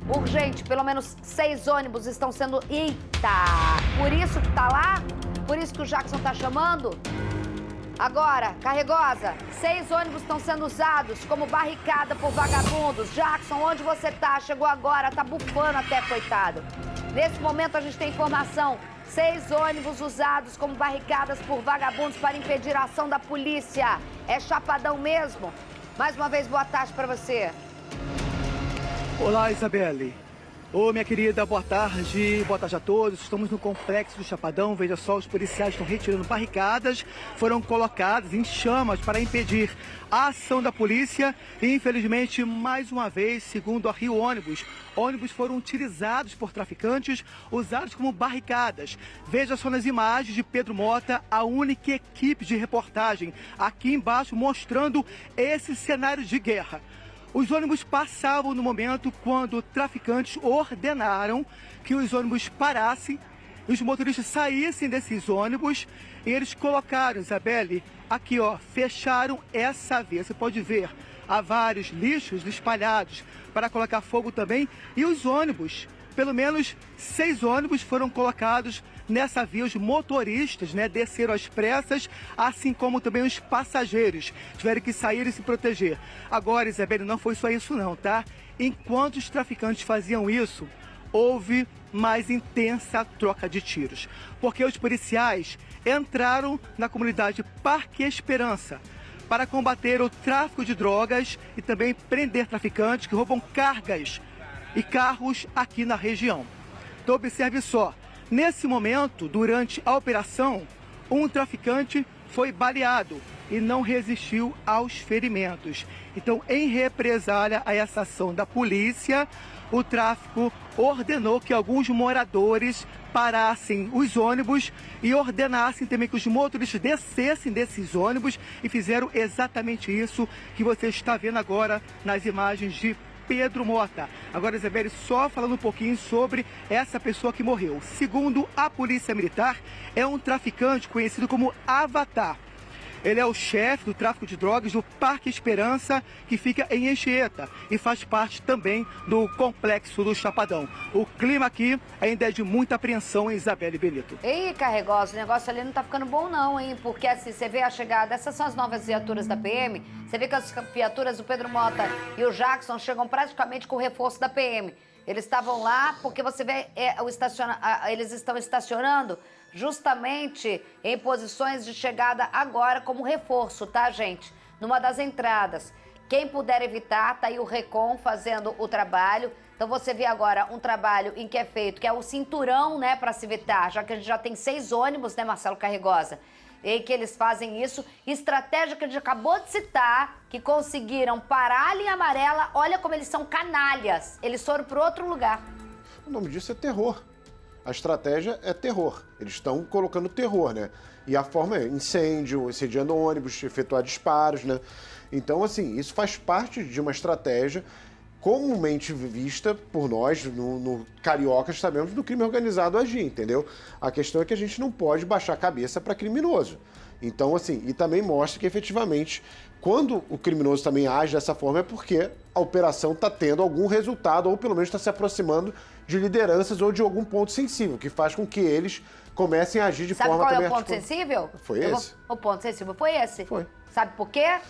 Urgente, pelo menos 6 ônibus estão sendo... Eita! Por isso que tá lá? Por isso que o Jackson tá chamando? Agora, Carregosa, 6 ônibus estão sendo usados como barricada por vagabundos. Jackson, onde você tá? Chegou agora, tá bufando até, coitado. Nesse momento a gente tem informação. 6 ônibus usados como barricadas por vagabundos para impedir a ação da polícia. É Chapadão mesmo? Mais uma vez, boa tarde para você. Olá, Isabelle. Ô, minha querida, boa tarde a todos. Estamos no Complexo do Chapadão. Veja só, os policiais estão retirando barricadas, foram colocadas em chamas para impedir a ação da polícia. E, infelizmente, mais uma vez, segundo a Rio Ônibus, ônibus foram utilizados por traficantes, usados como barricadas. Veja só nas imagens de Pedro Mota, a única equipe de reportagem aqui embaixo mostrando esse cenário de guerra. Os ônibus passavam no momento quando traficantes ordenaram que os ônibus parassem, os motoristas saíssem desses ônibus e eles colocaram, Isabelle, aqui ó, fecharam essa via. Você pode ver, há vários lixos espalhados para colocar fogo também e os ônibus, pelo menos 6 ônibus foram colocados nessa via. Os motoristas, desceram às pressas, assim como também os passageiros tiveram que sair e se proteger. Agora, Isabelle, não foi só isso não, tá? Enquanto os traficantes faziam isso, houve mais intensa troca de tiros, porque os policiais entraram na comunidade Parque Esperança para combater o tráfico de drogas e também prender traficantes que roubam cargas e carros aqui na região. Então observe só, nesse momento, durante a operação, um traficante foi baleado e não resistiu aos ferimentos. Então, em represália a essa ação da polícia, o tráfico ordenou que alguns moradores parassem os ônibus e ordenassem também que os motoristas descessem desses ônibus e fizeram exatamente isso que você está vendo agora nas imagens de Pedro Mota. Agora, Isabelle, só falando um pouquinho sobre essa pessoa que morreu. Segundo a Polícia Militar, é um traficante conhecido como Avatar. Ele é o chefe do tráfico de drogas do Parque Esperança, que fica em Anchieta e faz parte também do Complexo do Chapadão. O clima aqui ainda é de muita apreensão, em Isabelle Benito. Ei, Carregosa, o negócio ali não tá ficando bom não, hein? Porque assim, você vê a chegada, essas são as novas viaturas da PM, você vê que as viaturas do Pedro Mota e o Jackson chegam praticamente com o reforço da PM. Eles estavam lá porque você vê, eles estão estacionando justamente em posições de chegada agora como reforço, tá, gente? Numa das entradas. Quem puder evitar, tá aí o Recon fazendo o trabalho. Então você vê agora um trabalho em que é feito, que é o cinturão, para se evitar, já que a gente já tem 6 ônibus, Marcelo Carregosa, em que eles fazem isso. Estratégia que a gente acabou de citar, que conseguiram parar a linha amarela. Olha como eles são canalhas. Eles foram para outro lugar. O nome disso é terror. A estratégia é terror. Eles estão colocando terror, E a forma é incêndio, incendiando ônibus, efetuar disparos, Então, assim, isso faz parte de uma estratégia comumente vista por nós, no Cariocas, sabemos do crime organizado agir, entendeu? A questão é que a gente não pode baixar a cabeça para criminoso. Então, assim, e também mostra que, efetivamente, quando o criminoso também age dessa forma é porque a operação está tendo algum resultado, ou pelo menos está se aproximando de lideranças ou de algum ponto sensível, que faz com que eles comecem a agir de forma também... Sabe qual é o ponto sensível? Foi esse. O ponto sensível foi esse. Foi. Sabe por quê?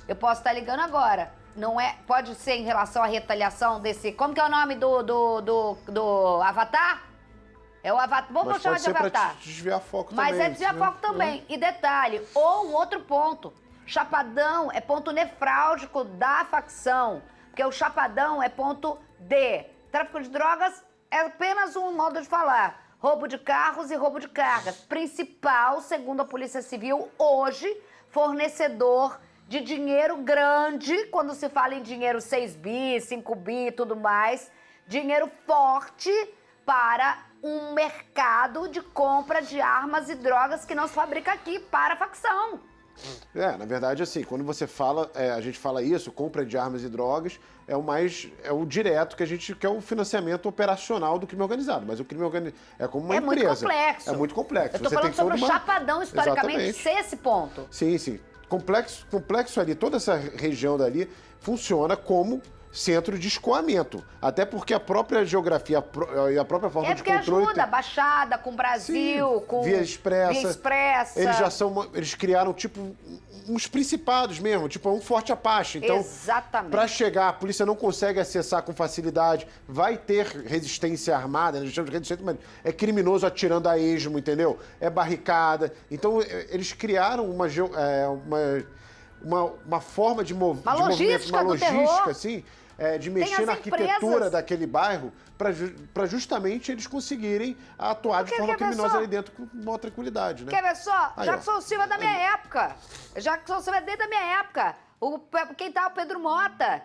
Eu posso estar ligando agora. Não é, pode ser em relação à retaliação desse... Como que é o nome do Avatar? É o Avatar. Vamos chamar de Avatar. Mas desviar foco também. Mas é desviar foco né? também. E detalhe, ou um outro ponto. Chapadão é ponto nefrálgico da facção. Porque o Chapadão é ponto D. Tráfico de drogas é apenas um modo de falar. Roubo de carros e roubo de cargas. Principal, segundo a Polícia Civil, hoje, fornecedor de dinheiro grande, quando se fala em dinheiro 6 bi, 5 bi e tudo mais, dinheiro forte para um mercado de compra de armas e drogas que não se fabrica aqui para a facção. Na verdade, assim, quando você fala, a gente fala isso, compra de armas e drogas, é o direto que é o financiamento operacional do crime organizado. Mas o crime organizado é como uma empresa. Muito complexo. É muito complexo. Eu tô falando sobre o Chapadão, historicamente, ser esse ponto. Sim, sim. Complexo ali, toda essa região dali funciona como centro de escoamento. Até porque a própria geografia e a própria forma de controle... ajuda, Baixada, com Brasil, Sim, com Via Expressa. Eles Eles criaram, tipo, uns principados mesmo, tipo, um Forte Apache. Então, exatamente. Para chegar, a polícia não consegue acessar com facilidade, vai ter resistência armada, a gente chama de resistência, mas é criminoso atirando a esmo, entendeu? É barricada. Então, eles criaram uma forma de movimento, uma logística, assim, de mexer na arquitetura daquele bairro para justamente eles conseguirem atuar de forma criminosa ali dentro com maior tranquilidade, né? Quer ver só? Aí, Jackson Silva é da minha época. Jackson Silva é desde a minha época. Quem tá? O Pedro Mota.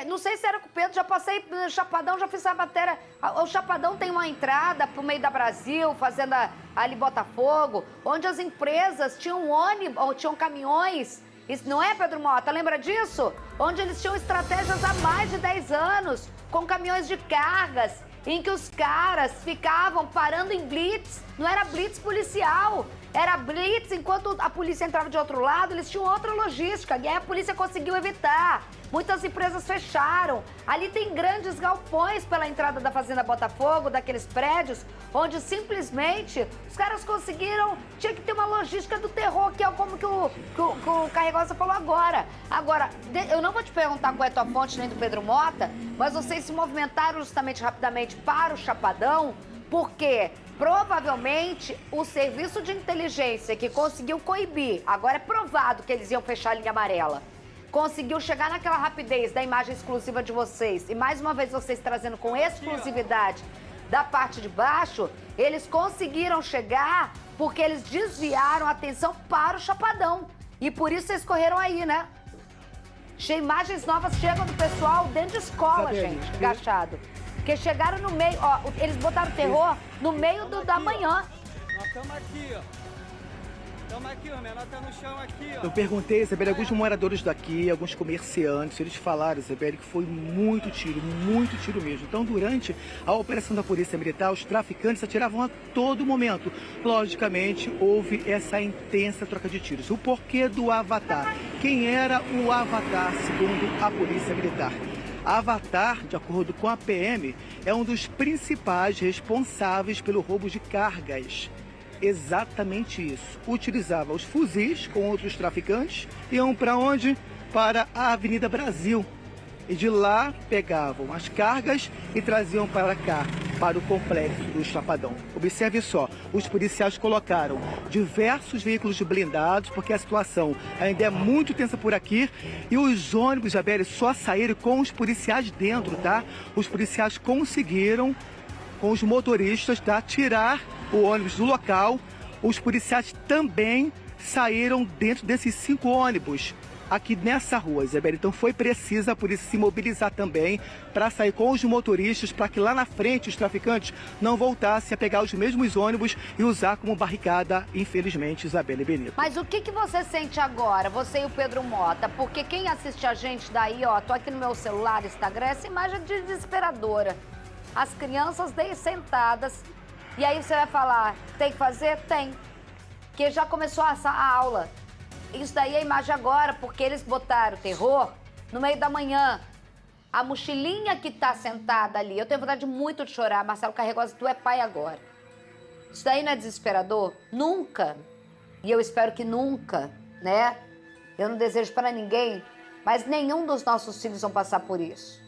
Não sei se era com o Pedro, já passei no Chapadão, já fiz a matéria. O Chapadão tem uma entrada pro meio da Brasil, fazenda ali Botafogo, onde as empresas tinham ônibus, tinham caminhões. Isso não é, Pedro Mota? Lembra disso? Onde eles tinham estratégias há mais de 10 anos, com caminhões de cargas, em que os caras ficavam parando em blitz. Não era blitz policial, era blitz enquanto a polícia entrava de outro lado, eles tinham outra logística, e aí a polícia conseguiu evitar. Muitas empresas fecharam. Ali tem grandes galpões pela entrada da Fazenda Botafogo, daqueles prédios, onde simplesmente os caras conseguiram... Tinha que ter uma logística do terror, que é como que o Carregosa falou agora. Agora, eu não vou te perguntar qual é a tua fonte, nem do Pedro Mota, mas vocês se movimentaram justamente rapidamente para o Chapadão, porque provavelmente o serviço de inteligência que conseguiu coibir, agora é provado que eles iam fechar a linha amarela, conseguiu chegar naquela rapidez da imagem exclusiva de vocês, e mais uma vez vocês trazendo com exclusividade da parte de baixo, eles conseguiram chegar porque eles desviaram a atenção para o Chapadão. E por isso vocês correram aí, né? Imagens novas chegam do pessoal dentro de escola, gente, agachado. Porque chegaram no meio, ó, eles botaram terror no meio da manhã. Nós estamos aqui, ó. Estamos aqui, ó, menor tá no chão aqui, ó. Eu perguntei, Isabelle, alguns moradores daqui, alguns comerciantes, eles falaram, Isabelle, que foi muito tiro mesmo. Então, durante a operação da Polícia Militar, os traficantes atiravam a todo momento. Logicamente, houve essa intensa troca de tiros. O porquê do Avatar? Quem era o Avatar, segundo a Polícia Militar? Avatar, de acordo com a PM, é um dos principais responsáveis pelo roubo de cargas. Exatamente isso. Utilizava os fuzis com outros traficantes, iam para onde? Para a Avenida Brasil. E de lá pegavam as cargas e traziam para cá, para o complexo do Chapadão. Observe só, os policiais colocaram diversos veículos blindados, porque a situação ainda é muito tensa por aqui, e os ônibus, Isabelle, só saíram com os policiais dentro, tá? Os policiais conseguiram, com os motoristas, tá, tirar o ônibus do local. Os policiais também saíram dentro desses 5 ônibus aqui nessa rua, Isabelle. Então foi precisa a polícia se mobilizar também para sair com os motoristas, para que lá na frente os traficantes não voltassem a pegar os mesmos ônibus e usar como barricada, infelizmente, Isabelle Benito. Mas o que você sente agora, você e o Pedro Mota? Porque quem assiste a gente daí, ó, tô aqui no meu celular, Instagram, essa imagem é desesperadora. As crianças sentadas, e aí você vai falar, tem que fazer? Tem. Porque já começou a aula. Isso daí é a imagem agora, porque eles botaram terror no meio da manhã. A mochilinha que tá sentada ali, eu tenho vontade muito de chorar. Marcelo Carregosa, tu é pai agora. Isso daí não é desesperador? Nunca. E eu espero que nunca, né? Eu não desejo para ninguém, mas nenhum dos nossos filhos vão passar por isso.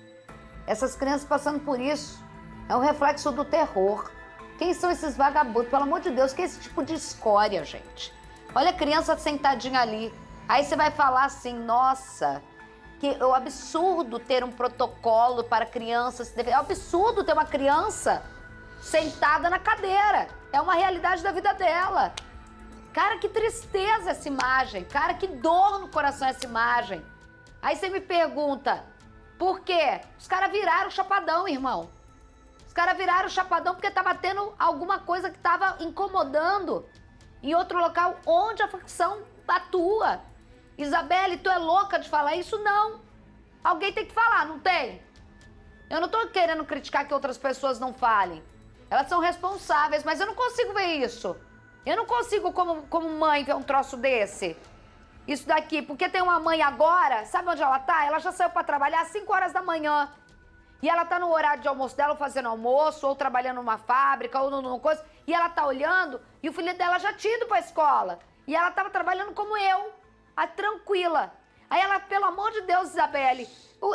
Essas crianças passando por isso é um reflexo do terror. Quem são esses vagabundos? Pelo amor de Deus, que é esse tipo de escória, gente? Olha a criança sentadinha ali. Aí você vai falar assim, nossa, que é um absurdo ter um protocolo para crianças. É um absurdo ter uma criança sentada na cadeira. É uma realidade da vida dela. Cara, que tristeza essa imagem. Cara, que dor no coração essa imagem. Aí você me pergunta, por quê? Os caras viraram o Chapadão, irmão. Os caras viraram o Chapadão porque tava tendo alguma coisa que tava incomodando em outro local onde a facção atua. Isabelle, tu é louca de falar isso? Não. Alguém tem que falar, não tem? Eu não tô querendo criticar que outras pessoas não falem. Elas são responsáveis, mas eu não consigo ver isso. Eu não consigo, como mãe, ver um troço desse. isso daqui, porque tem uma mãe agora, sabe onde ela tá? Ela já saiu pra trabalhar às 5 horas da manhã. E ela tá no horário de almoço dela, ou fazendo almoço, ou trabalhando numa fábrica, ou numa coisa, e ela tá olhando, e o filho dela já tinha ido pra escola. E ela tava trabalhando como eu, tranquila. Aí ela, pelo amor de Deus, Isabelle,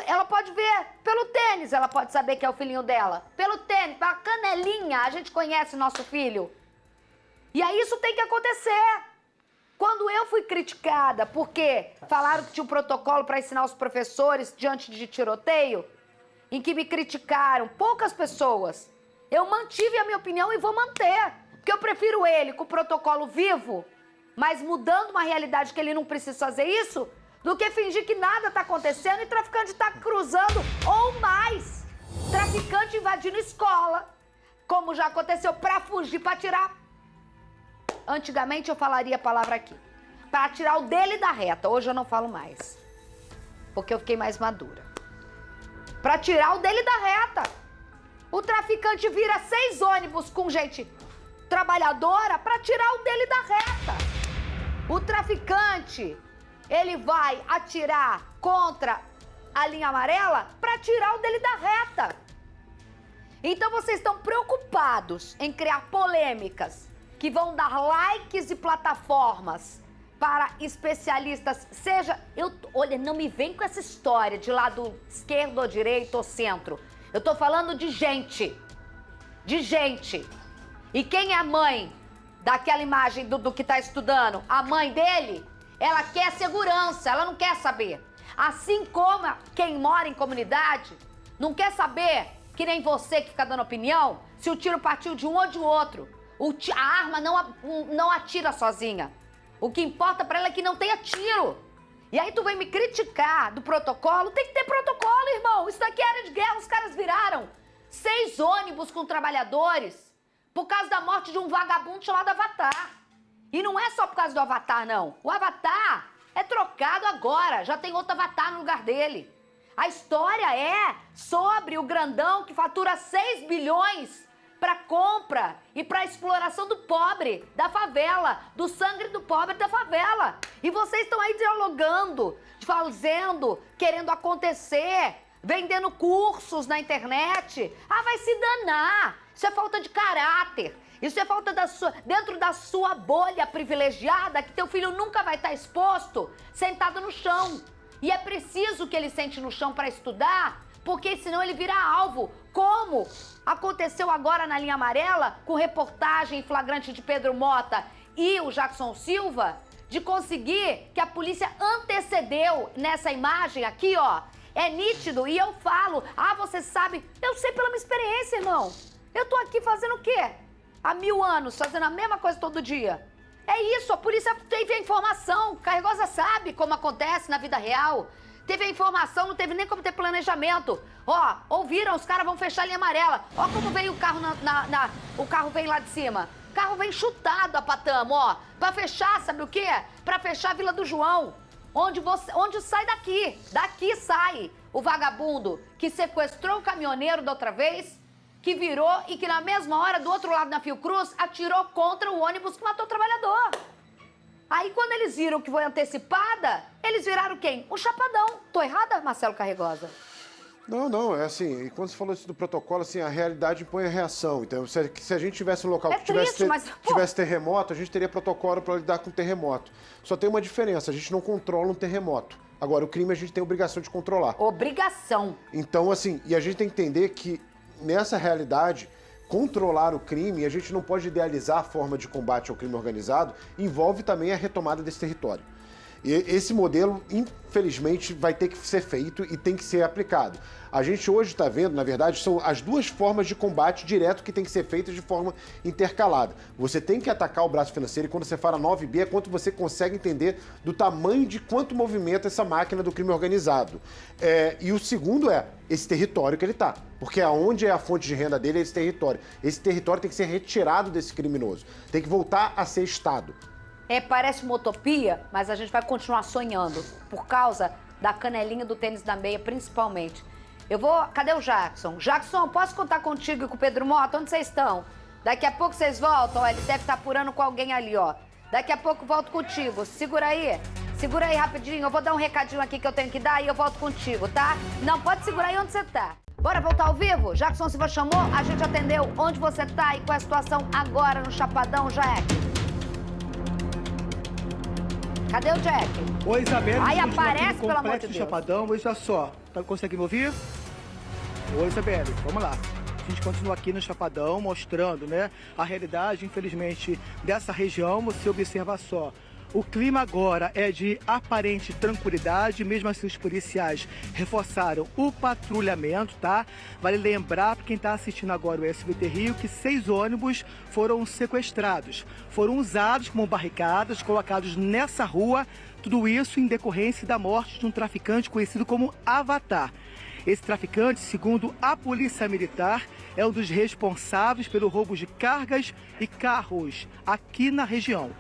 ela pode ver pelo tênis, ela pode saber que é o filhinho dela. Pelo tênis, pela canelinha, a gente conhece nosso filho. E aí isso tem que acontecer. Quando eu fui criticada porque falaram que tinha um protocolo para ensinar os professores diante de tiroteio, em que me criticaram, poucas pessoas, eu mantive a minha opinião e vou manter. Porque eu prefiro ele com o protocolo vivo, mas mudando uma realidade que ele não precisa fazer isso, do que fingir que nada tá acontecendo e traficante tá cruzando ou mais. Traficante invadindo escola, como já aconteceu, pra fugir, pra tirar. Antigamente eu falaria a palavra aqui, pra tirar o dele da reta. Hoje eu não falo mais, porque eu fiquei mais madura. Pra tirar o dele da reta. O traficante vira 6 ônibus com gente trabalhadora pra tirar o dele da reta. O traficante, ele vai atirar contra a linha amarela pra tirar o dele da reta. Então vocês estão preocupados em criar polêmicas que vão dar likes e plataformas para especialistas, seja... Olha, não me vem com essa história de lado esquerdo ou direito ou centro. Eu tô falando de gente. De gente. E quem é a mãe daquela imagem do que tá estudando? A mãe dele, ela quer segurança, ela não quer saber. Assim como quem mora em comunidade não quer saber, que nem você que fica dando opinião, se o tiro partiu de um ou de outro. A arma não atira sozinha. O que importa pra ela é que não tenha tiro. E aí tu vem me criticar do protocolo. Tem que ter protocolo, irmão. Isso daqui é área de guerra. Os caras viraram 6 ônibus com trabalhadores por causa da morte de um vagabundo chamado Avatar. E não é só por causa do Avatar, não. O Avatar é trocado agora. Já tem outro Avatar no lugar dele. A história é sobre o grandão que fatura 6 bilhões para compra e para exploração do pobre, da favela, do sangue do pobre da favela. E vocês estão aí dialogando, fazendo, querendo acontecer, vendendo cursos na internet. Vai se danar. Isso é falta de caráter. Isso é falta dentro da sua bolha privilegiada, que teu filho nunca vai estar exposto, sentado no chão. E é preciso que ele sente no chão para estudar, porque senão ele vira alvo, como aconteceu agora na linha amarela, com reportagem em flagrante de Pedro Mota e o Jackson Silva, de conseguir que a polícia antecedeu nessa imagem aqui, ó. É nítido, e eu falo, você sabe, eu sei pela minha experiência, irmão. Eu tô aqui fazendo o quê? Há 1000 anos, fazendo a mesma coisa todo dia. É isso, a polícia teve a informação, Carregosa sabe como acontece na vida real. Teve a informação, não teve nem como ter planejamento. Ouviram, os caras vão fechar a linha amarela. Como veio o carro o carro vem lá de cima. O carro vem chutado a patamo, pra fechar, sabe o quê? Pra fechar a Vila do João. Onde sai daqui. Daqui sai o vagabundo que sequestrou o caminhoneiro da outra vez, que virou e que na mesma hora, do outro lado na Fiocruz, atirou contra o ônibus que matou o trabalhador. Aí quando eles viram que foi antecipada, eles viraram quem? O Chapadão. Tô errada, Marcelo Carregosa? Não, é assim, e quando você falou isso do protocolo, assim, a realidade impõe a reação. Então, se a gente tivesse um local que tivesse terremoto, a gente teria protocolo para lidar com terremoto. Só tem uma diferença, a gente não controla um terremoto. Agora, o crime a gente tem obrigação de controlar. Obrigação. Então, assim, e a gente tem que entender que nessa realidade, controlar o crime, a gente não pode idealizar a forma de combate ao crime organizado, envolve também a retomada desse território. E esse modelo, infelizmente, vai ter que ser feito e tem que ser aplicado. A gente hoje está vendo, na verdade, são as duas formas de combate direto que tem que ser feitas de forma intercalada. Você tem que atacar o braço financeiro e quando você fala 9B é quanto você consegue entender do tamanho de quanto movimenta essa máquina do crime organizado. E o segundo é esse território que ele está. Porque aonde é a fonte de renda dele é esse território. Esse território tem que ser retirado desse criminoso. Tem que voltar a ser Estado. Parece uma utopia, mas a gente vai continuar sonhando, por causa da canelinha do tênis da meia, principalmente. Cadê o Jackson? Jackson, posso contar contigo e com o Pedro Mota? Onde vocês estão? Daqui a pouco vocês voltam, ele deve estar apurando com alguém ali, ó. Daqui a pouco volto contigo, segura aí. Segura aí rapidinho, eu vou dar um recadinho aqui que eu tenho que dar e eu volto contigo, tá? Não, pode segurar aí onde você tá. Bora voltar ao vivo? Jackson Silva chamou, a gente atendeu. Onde você tá e qual é a situação agora no Chapadão, Jack? Cadê o Jack? Oi, Isabelle. Aí estamos aqui aparece, no pelo amor Complexo de do Deus. Chapadão, veja só. Consegue me ouvir? Oi, Isabelle, vamos lá. A gente continua aqui no Chapadão mostrando, né, a realidade, infelizmente, dessa região. Você observa só. O clima agora é de aparente tranquilidade, mesmo assim os policiais reforçaram o patrulhamento, tá? Vale lembrar para quem está assistindo agora o SBT Rio que 6 ônibus foram sequestrados. Foram usados como barricadas, colocados nessa rua, tudo isso em decorrência da morte de um traficante conhecido como Avatar. Esse traficante, segundo a Polícia Militar, é um dos responsáveis pelo roubo de cargas e carros aqui na região.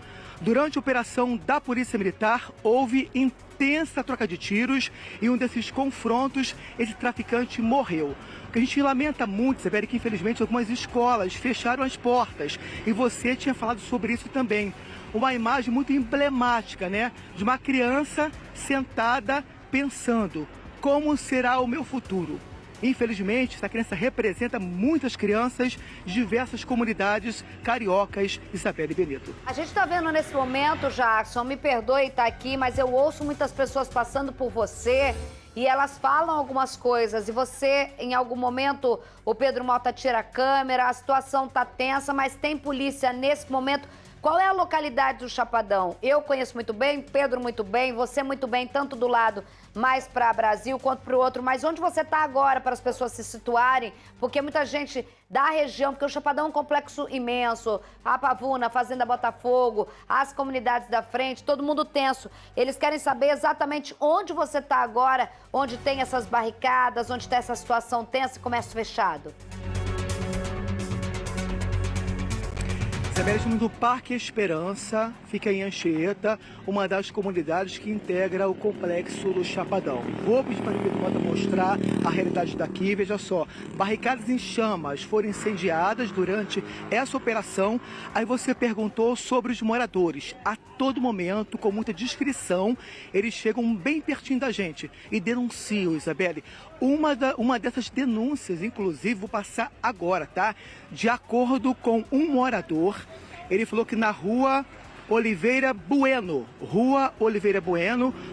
Durante a operação da Polícia Militar, houve intensa troca de tiros e um desses confrontos, esse traficante morreu. O que a gente lamenta muito, Isabelle, que infelizmente algumas escolas fecharam as portas e você tinha falado sobre isso também. Uma imagem muito emblemática, né? De uma criança sentada pensando, como será o meu futuro? Infelizmente, essa criança representa muitas crianças de diversas comunidades cariocas, Isabelle Benito. A gente tá vendo nesse momento, Jackson, me perdoe estar aqui, mas eu ouço muitas pessoas passando por você e elas falam algumas coisas. E você, em algum momento, o Pedro Mota tira a câmera, a situação tá tensa, mas tem polícia nesse momento. Qual é a localidade do Chapadão? Eu conheço muito bem, Pedro muito bem, você muito bem, tanto do lado mais para Brasil quanto para o outro. Mas onde você está agora para as pessoas se situarem? Porque muita gente da região, porque o Chapadão é um complexo imenso, a Pavuna, Fazenda Botafogo, as comunidades da frente, todo mundo tenso. Eles querem saber exatamente onde você está agora, onde tem essas barricadas, onde está essa situação tensa e comércio fechado. Isabelle, estamos no Parque Esperança, fica em Anchieta, uma das comunidades que integra o complexo do Chapadão. Vou pedir para o Pedro Mota mostrar a realidade daqui. Veja só, barricadas em chamas foram incendiadas durante essa operação. Aí você perguntou sobre os moradores. A todo momento, com muita discrição, eles chegam bem pertinho da gente e denunciam, Isabelle. Uma dessas denúncias, inclusive, vou passar agora, tá? De acordo com um morador, ele falou que na rua Oliveira Bueno,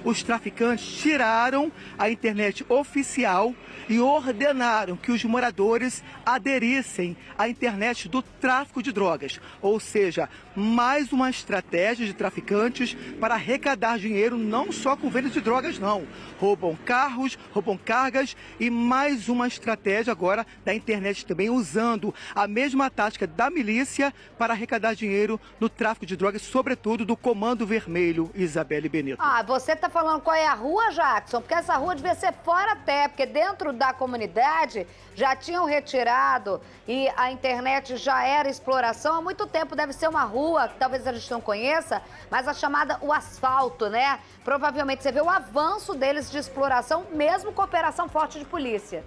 os traficantes tiraram a internet oficial e ordenaram que os moradores aderissem à internet do tráfico de drogas. Ou seja, mais uma estratégia de traficantes para arrecadar dinheiro não só com venda de drogas, não. Roubam carros, roubam cargas e mais uma estratégia agora da internet também, usando a mesma tática da milícia para arrecadar dinheiro no tráfico de drogas, sobretudo do Comando Vermelho, Isabelle Benito. Ah, você tá falando qual é a rua, Jackson? Porque essa rua devia ser fora até, porque dentro da comunidade já tinham retirado e a internet já era exploração há muito tempo. Deve ser uma rua que talvez a gente não conheça, mas a chamada o asfalto, né? Provavelmente você vê o avanço deles de exploração, mesmo com operação forte de polícia.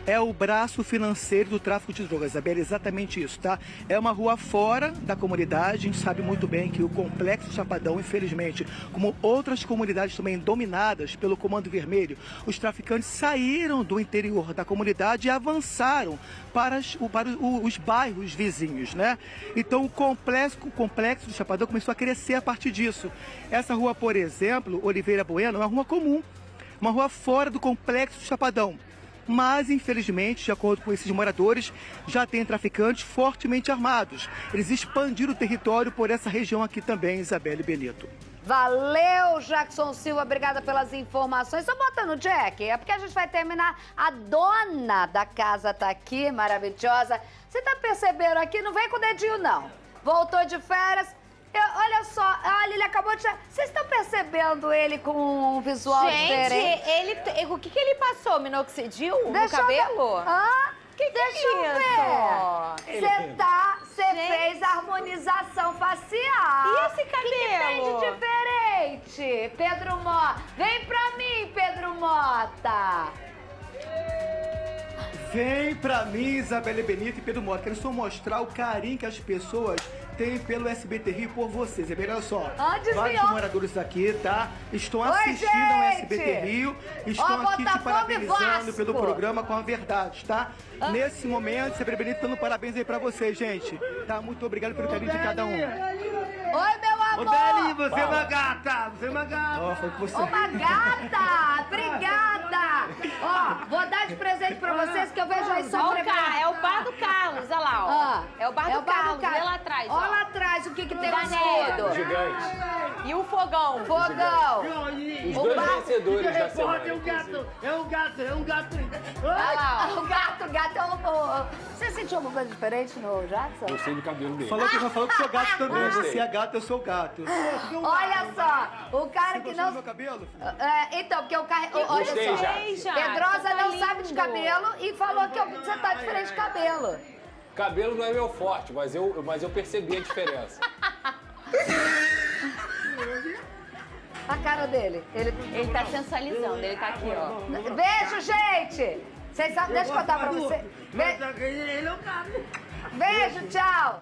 É o braço financeiro do tráfico de drogas, Isabelle, exatamente isso, tá? É uma rua fora da comunidade, a gente sabe muito bem que o Complexo Chapadão, infelizmente, como outras comunidades também dominadas pelo Comando Vermelho, os traficantes saíram do interior da comunidade e avançaram para os bairros vizinhos, né? Então o complexo do Chapadão começou a crescer a partir disso. Essa rua, por exemplo, Oliveira Bueno, é uma rua comum, uma rua fora do Complexo do Chapadão. Mas, infelizmente, de acordo com esses moradores, já tem traficantes fortemente armados. Eles expandiram o território por essa região aqui também, Isabelle Benito. Valeu, Jackson Silva, obrigada pelas informações. Só bota no Jack, é porque a gente vai terminar. A dona da casa tá aqui, maravilhosa. Você tá percebendo aqui? Não vem com o dedinho, não. Voltou de férias. Olha só, olha, ele acabou de... Vocês estão percebendo ele com um visual diferente? Gente, o que ele passou? Minoxidil no cabelo? Deixa eu ver. Você fez harmonização facial. E esse cabelo? O que tem de diferente? Pedro Mota, vem pra mim, Pedro Mota. Vem pra mim, Isabelle Benito e Pedro Mota. Quero só mostrar o carinho que as pessoas tem pelo SBT Rio por vocês. É melhor só. Desviou. Vários moradores aqui, tá? Estão Oi, assistindo ao gente. SBT Rio. Estão aqui te Botafogo e parabenizando Vasco. pelo programa com a verdade, tá? Nesse momento, sempre bonito, dando parabéns aí pra vocês, gente. Tá? Muito obrigado pelo carinho de cada um. Oi, meu amor. Ô, Beli, você é uma gata! Você é uma gata! Ó, foi com você. Uma gata! Obrigada! Ó, vou dar de presente pra vocês que eu vejo aí só Ó, é o bar do Carlos, olha lá, ó. É o bar do Carlos, vê lá atrás, ó. Olha lá atrás o que tem no Canedo. escudo. Gigante. E o fogão. Fogão. Os O dois bar- vencedores da semana. É um gato! É um gato! Olha lá, ó. O gato é o... Você sentiu alguma coisa diferente no Jackson? Gostei do cabelo dele. Falou que não falou que sou gato também. Gostei. Você é gato, eu sou gato. Olha só, o cara que Gostou do não... meu cabelo? Então, porque o cara... Olha Gostei, só, já. Pedrosa Tá não lindo. sabe de cabelo e falou que você tá diferente de cabelo. Cabelo não é meu forte, mas eu percebi a diferença. A cara dele. Ele tá sensualizando, ele tá aqui, ó. Beijo, gente! Vocês sabem, deixa eu contar pra você. Ele é um gato. Beijo, tchau!